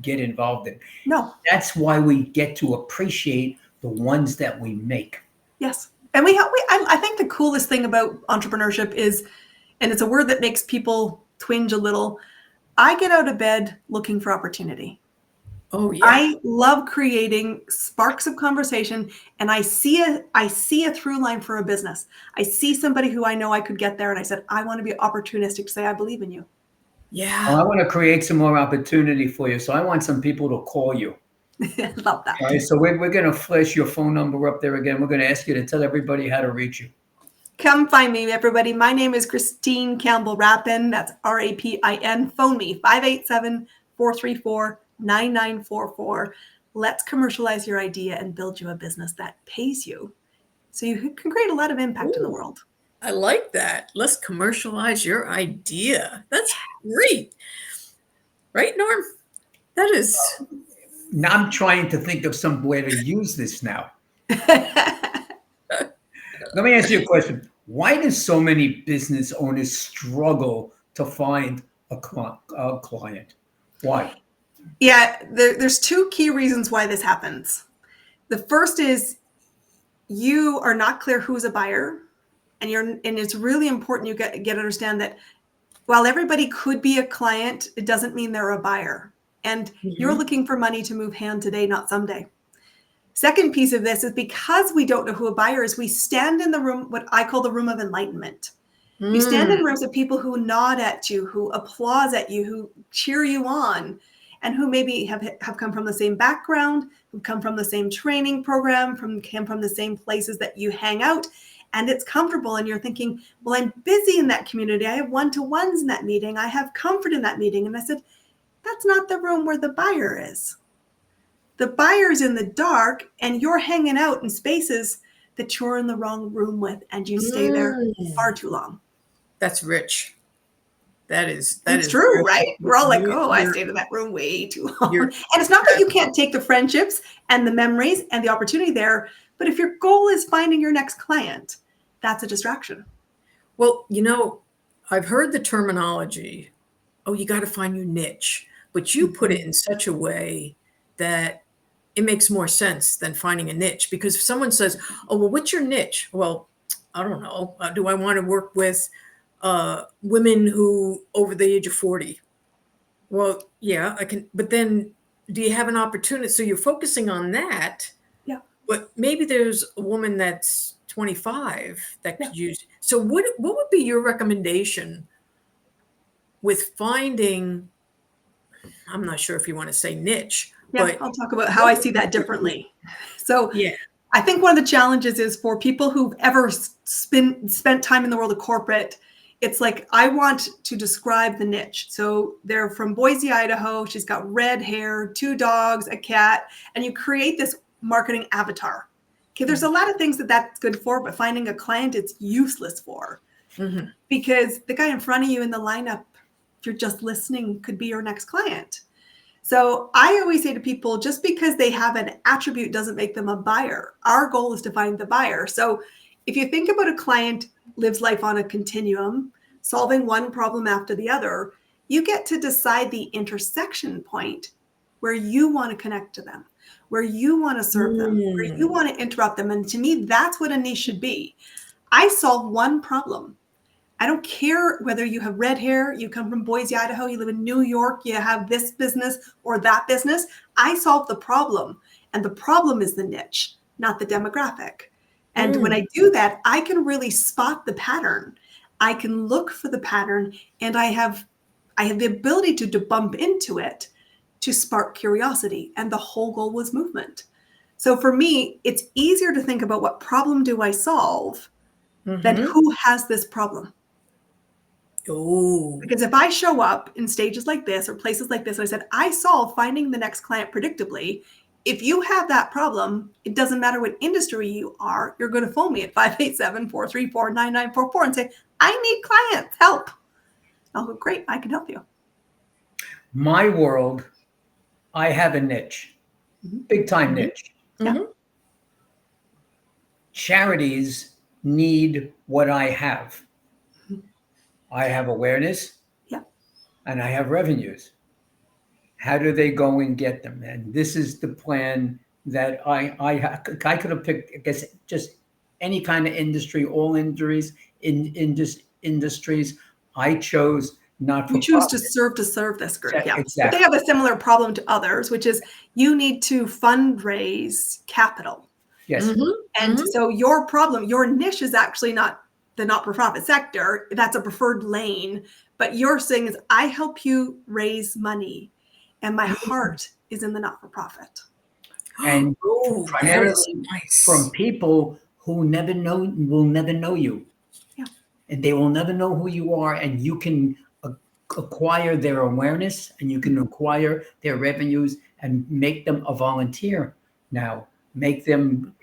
get involved in. No, that's why we get to appreciate the ones that we make. Yes, and I think the coolest thing about entrepreneurship is, and it's a word that makes people twinge a little. I get out of bed looking for opportunity. Oh yeah. I love creating sparks of conversation, and I see a through line for a business. I see somebody who I know I could get there, and I said, I want to be opportunistic to say, I believe in you. Yeah. I want to create some more opportunity for you. So I want some people to call you. Love that. All right. So we're going to flash your phone number up there again. We're going to ask you to tell everybody how to reach you. Come find me, everybody. My name is Christine Campbell Rapin. That's Rapin. Phone me, 587-434-9944. Let's commercialize your idea and build you a business that pays you so you can create a lot of impact in the world. I like that. Let's commercialize your idea. That's great. Right, Norm? That is. Now I'm trying to think of some way to use this now. Let me ask you a question. Why do so many business owners struggle to find a client? Why? Yeah, there's two key reasons why this happens. The first is you are not clear who's a buyer, and it's really important you get to understand that while everybody could be a client, it doesn't mean they're a buyer. And you're looking for money to move hand today, not someday. Second piece of this is because we don't know who a buyer is, we stand in the room, what I call the room of enlightenment. You stand in rooms of people who nod at you, who applaud at you, who cheer you on, and who maybe have come from the same background, who come from the same training program, came from the same places that you hang out, and it's comfortable. And you're thinking, well, I'm busy in that community. I have one-to-ones in that meeting. I have comfort in that meeting. And I said, that's not the room where the buyer is. The buyer's in the dark, and you're hanging out in spaces that you're in the wrong room with, and you stay there far too long. That's rich. That is true, rich. right? We're all like, oh, I stayed in that room way too long. And it's not that you can't take the friendships and the memories and the opportunity there, but if your goal is finding your next client, that's a distraction. Well, I've heard the terminology, oh, you got to find your niche, but you put it in such a way that it makes more sense than finding a niche. Because if someone says, oh, well, what's your niche? Well, I don't know. Do I want to work with women who over the age of 40? Well, yeah, I can. But then do you have an opportunity? So you're focusing on that. Yeah. But maybe there's a woman that's 25 that could use. So what would be your recommendation with finding, I'm not sure if you want to say niche. Yeah, but I'll talk about how I see that differently. So yeah, I think one of the challenges is for people who've ever spent time in the world of corporate, it's like, I want to describe the niche. So they're from Boise, Idaho. She's got red hair, 2 dogs, a cat, and you create this marketing avatar. Okay, there's a lot of things that's good for, but finding a client, it's useless for. Because the guy in front of you in the lineup, if you're just listening, could be your next client. So I always say to people, just because they have an attribute doesn't make them a buyer. Our goal is to find the buyer. So if you think about a client lives life on a continuum, solving one problem after the other, you get to decide the intersection point where you want to connect to them, where you want to serve them, where you want to interrupt them. And to me, that's what a niche should be. I solve one problem. I don't care whether you have red hair, you come from Boise, Idaho, you live in New York, you have this business or that business. I solve the problem, and the problem is the niche, not the demographic. And when I do that, I can really spot the pattern. I can look for the pattern, and I have the ability to bump into it to spark curiosity. And the whole goal was movement. So for me, it's easier to think about what problem do I solve than who has this problem. Oh, because if I show up in stages like this or places like this, and I said, I solve finding the next client predictably. If you have that problem, it doesn't matter what industry you are, you're going to phone me at 587-434-9944 and say, I need clients, help. I'll go, great, I can help you. My world, I have a niche, big time niche. Charities need what I have. I have awareness, and I have revenues. How do they go and get them? And this is the plan that I could have picked, I guess, just any kind of industry, all industries. I chose not for You choose profit. to serve this group. Yeah, Yeah. exactly. But they have a similar problem to others, which is you need to fundraise capital. Yes. And so your problem, your niche is actually not the not-for-profit sector, that's a preferred lane. But you're saying is I help you raise money, and my heart is in the not-for-profit. And Oh, that primarily is nice. from people who will never know you. Yeah. And they will never know who you are, and you can acquire their awareness, and you can acquire their revenues and make them a volunteer now. Make them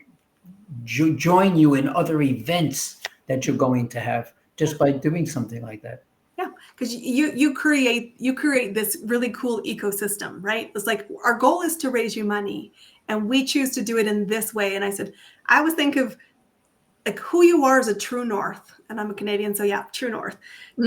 join you in other events that you're going to have just by doing something like that. Yeah, because you create this really cool ecosystem, right? It's like our goal is to raise you money, and we choose to do it in this way. And I said, I always think of like who you are as a true north, and I'm a Canadian, so yeah, true north.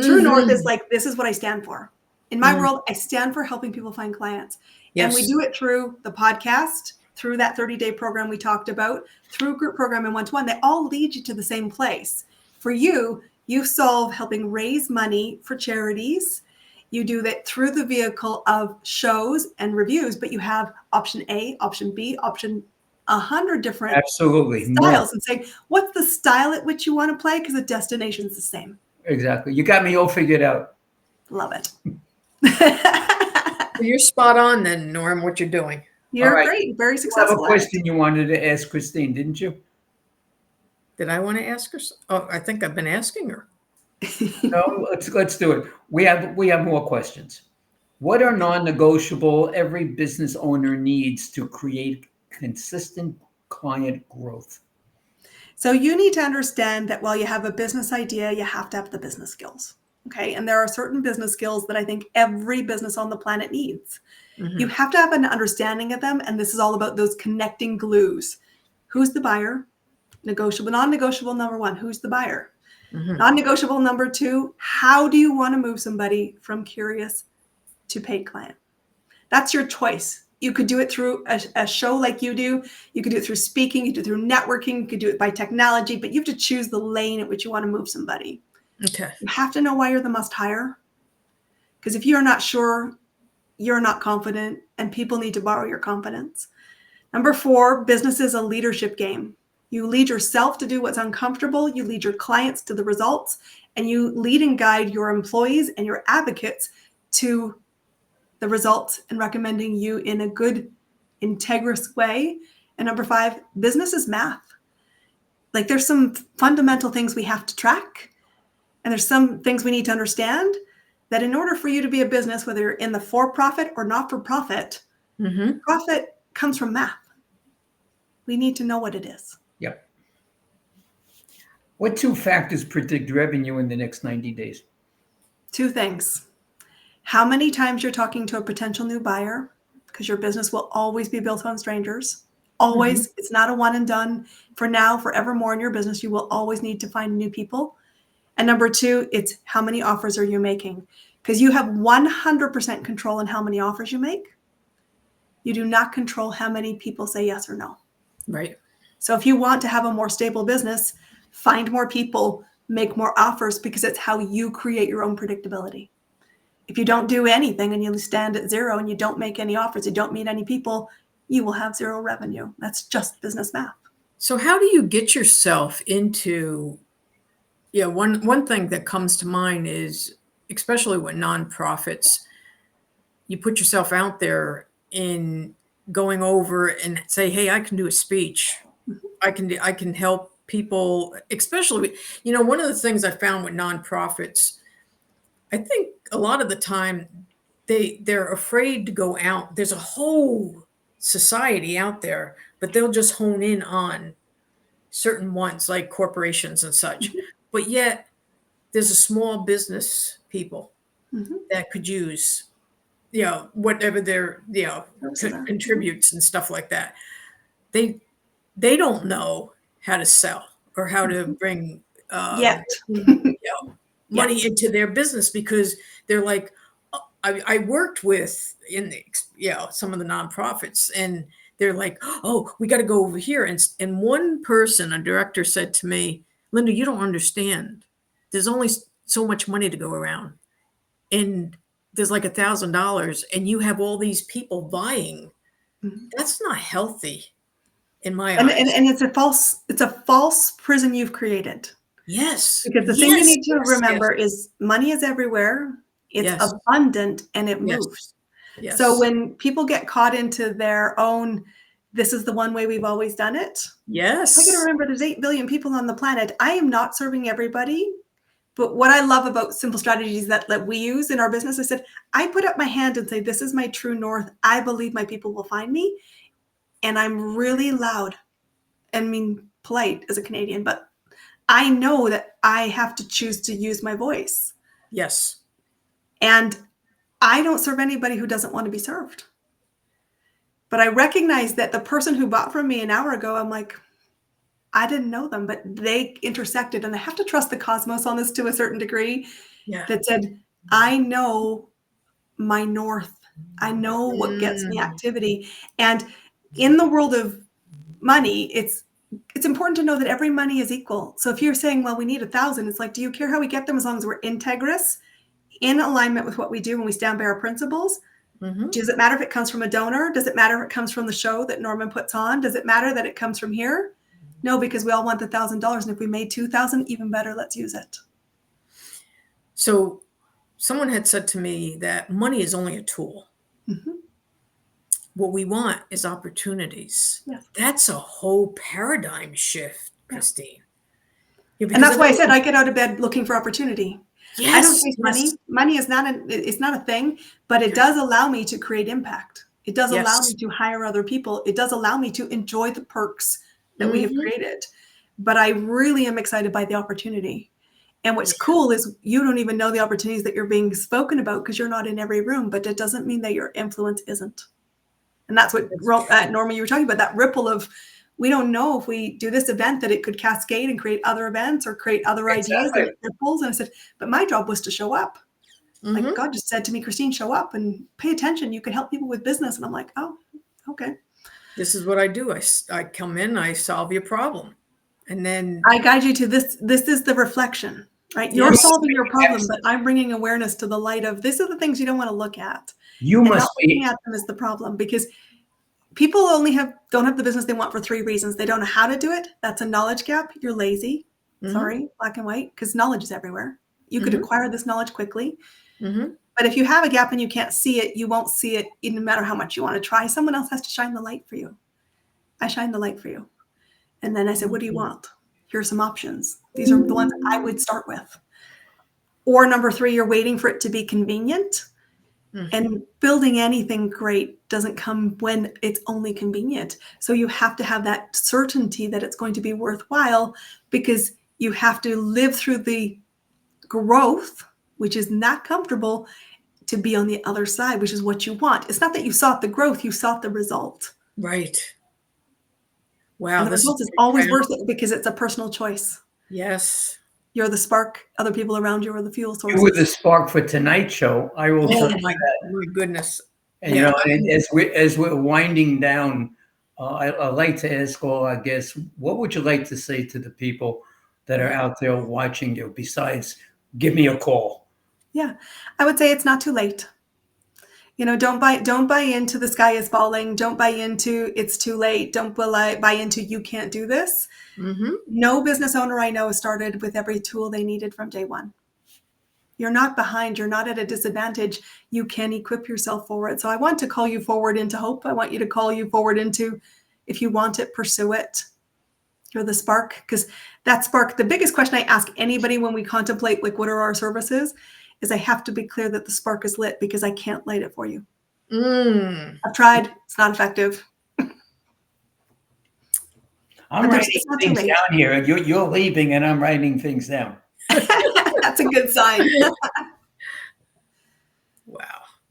True north is like, this is what I stand for. In my world, I stand for helping people find clients, and we do it through the podcast, through that 30-day program we talked about, through group program and one-to-one. They all lead you to the same place. For you, you solve helping raise money for charities. You do that through the vehicle of shows and reviews, but you have option A, option B, option 100 different Absolutely styles, and saying, what's the style at which you want to play? Because the destination's the same. Exactly. You got me all figured out. Love it. You're spot on then, Norm, what you're doing. You're right. great. Very You have a successful. question you wanted to ask Christine, didn't you? Did I want to ask her? Oh, I think I've been asking her. No, let's do it. We have more questions. What are non-negotiable every business owner needs to create consistent client growth? So you need to understand that while you have a business idea, you have to have the business skills. Okay. And there are certain business skills that I think every business on the planet needs. You have to have an understanding of them. And this is all about those connecting glues. Who's the buyer? Negotiable, non-negotiable number one, who's the buyer? Non-negotiable number two, how do you want to move somebody from curious to paid client? That's your choice. You could do it through a show like you do. You could do it through speaking. You could do it through networking. You could do it by technology, but you have to choose the lane at which you want to move somebody. Okay. You have to know why you're the must hire. Because if you're not sure, you're not confident, and people need to borrow your confidence. Number four, business is a leadership game. You lead yourself to do what's uncomfortable. You lead your clients to the results, and you lead and guide your employees and your advocates to the results and recommending you in a good, integrous way. And number five, business is math. Like there's some fundamental things we have to track, and there's some things we need to understand that in order for you to be a business, whether you're in the for-profit or not-for-profit, profit comes from math. We need to know what it is. Yep. What two factors predict revenue in the next 90 days? Two things. How many times you're talking to a potential new buyer, because your business will always be built on strangers. Always. It's not a one and done. For now, forevermore in your business, you will always need to find new people. And number two, it's how many offers are you making? Because you have 100% control in how many offers you make. You do not control how many people say yes or no. Right. So if you want to have a more stable business, find more people, make more offers, because it's how you create your own predictability. If you don't do anything and you stand at zero and you don't make any offers, you don't meet any people, you will have zero revenue. That's just business math. So how do you get yourself into, one thing that comes to mind is, especially with nonprofits, you put yourself out there in going over and say, hey, I can do a speech. I can help people, especially, one of the things I found with nonprofits, I think a lot of the time they're afraid to go out. There's a whole society out there, but they'll just hone in on certain ones like corporations and such. But yet there's a small business people that could use, whatever their, contributes and stuff like that. They don't know how to sell or how to bring money into their business, because they're like, I worked with some of the nonprofits, and they're like, oh, we got to go over here. And one person, a director, said to me, Linda, you don't understand. There's only so much money to go around. And there's like $1,000 and you have all these people vying. That's not healthy in my eyes. And it's a false prison you've created. Yes. Because the thing you Yes. need to Yes. remember is money is everywhere. It's Yes. abundant and it Yes. moves. Yes. So when people get caught into their own, this is the one way we've always done it. Yes. I got to remember there's 8 billion people on the planet. I am not serving everybody. But what I love about simple strategies that we use in our business, I said, I put up my hand and say, this is my true north. I believe my people will find me. And I'm really loud. I mean, polite as a Canadian, but I know that I have to choose to use my voice. Yes. And I don't serve anybody who doesn't want to be served. But I recognize that the person who bought from me an hour ago, I'm like, I didn't know them, but they intersected. And I have to trust the cosmos on this to a certain degree. Yeah. That said, I know my north. I know what gets me activity. And in the world of money, it's important to know that every money is equal. So if you're saying, well, we need 1,000, it's like, do you care how we get them as long as we're integrous, in alignment with what we do when we stand by our principles? Does it matter if it comes from a donor? Does it matter if it comes from the show that Norman puts on? Does it matter that it comes from here? No, because we all want the $1,000. And if we made 2,000, even better, let's use it. So someone had said to me that money is only a tool. What we want is opportunities. Yes. That's a whole paradigm shift, Christine. Yeah, And that's why I said I get out of bed looking for opportunity. Yes, I don't chase yes. money. Money is not a thing, but it does allow me to create impact. It does allow me to hire other people. It does allow me to enjoy the perks that we have created. But I really am excited by the opportunity. And what's cool is you don't even know the opportunities that you're being spoken about because you're not in every room, but it doesn't mean that your influence isn't. And that's what, Norma, you were talking about, that ripple of, we don't know if we do this event that it could cascade and create other events or create other ideas and it ripples. And I said, but my job was to show up. Like God just said to me, Christine, show up and pay attention. You can help people with business. And I'm like, oh, okay. This is what I do. I come in, I solve your problem. And then I guide you to this. This is the reflection, right? You're solving your problem, but I'm bringing awareness to the light of, this are the things you don't want to look at. You must looking at them is the problem, because people only don't have the business they want for 3 reasons. They don't know how to do it. That's a knowledge gap. You're lazy. Sorry, black and white, because knowledge is everywhere. You could acquire this knowledge quickly. But if you have a gap and you can't see it, you won't see it no matter how much you want to try. Someone else has to shine the light for you. I shine the light for you. And then I said, what do you want? Here are some options. These are the ones I would start with. Or number 3, you're waiting for it to be convenient. And building anything great doesn't come when it's only convenient. So you have to have that certainty that it's going to be worthwhile, because you have to live through the growth, which is not comfortable, to be on the other side, which is what you want. It's not that you sought the growth, you sought the result. Right. Wow. And the result is always worth it because it's a personal choice. Yes. You're the spark. Other people around you are the fuel source. You were the spark for tonight's show. I will tell you my that. My goodness. And you know, and as we're winding down, I'd like to ask all our guests, what would you like to say to the people that are out there watching you? Besides, give me a call. Yeah, I would say it's not too late. You know, don't buy into the sky is falling. Don't buy into it's too late. Don't buy into you can't do this. No business owner I know started with every tool they needed from day one. You're not behind. You're not at a disadvantage. You can equip yourself forward. So I want to call you forward into hope. I want you to call you forward into, if you want it, pursue it. You're the spark, because that spark, the biggest question I ask anybody when we contemplate, like, what are our services, is I have to be clear that the spark is lit, because I can't light it for you. I've tried. It's not effective. I'm writing things down here, and you're leaving, and I'm writing things down. That's a good sign. Wow.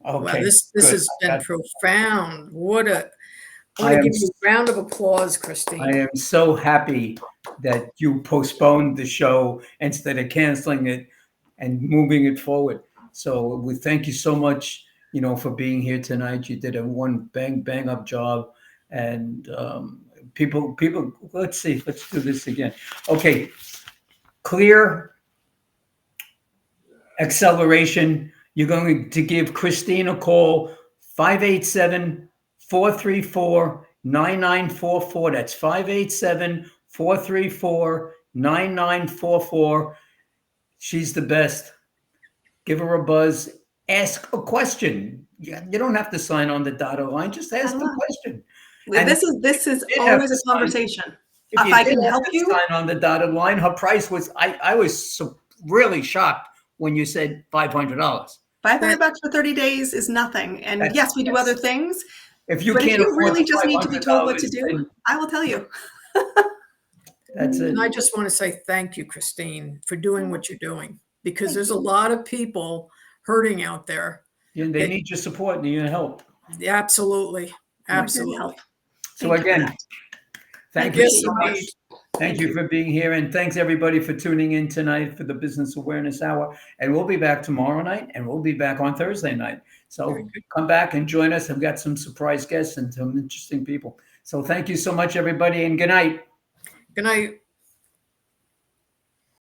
Okay. Wow, this has been profound. I want to give you a round of applause, Christine. I am so happy that you postponed the show instead of canceling it and moving it forward. So we thank you so much, you know, for being here tonight. You did a bang up job, and people. Let's see. Let's do this again. Okay. Clear acceleration. You're going to give Christine a call, 587-434-9944. That's 587-434-9944. 9944. She's the best. Give her a buzz. Ask a question. You don't have to sign on the dotted line. Just ask the question. And This is did have always to a sign- conversation. If If you I did can have help to you, sign on the dotted line, her price was. I was really shocked when you said $500. $500 for 30 days is nothing. And That's- yes, we do other things. If you But if can't you afford really the just need to be told what to $500, do, then I will tell you. that's it. And I just want to say thank you, Christine, for doing what you're doing, because there's a lot of people hurting out there. And they need your support and your help. Absolutely. I'm here to Absolutely. help. So Thank you for again, that. thank Yes, you so much. indeed. Thank you for being here, and thanks everybody for tuning in tonight for the Business Awareness Hour. And we'll be back tomorrow night, and we'll be back on Thursday night. So come back and join us. I've got some surprise guests and some interesting people. So thank you so much, everybody, and good night. Good night.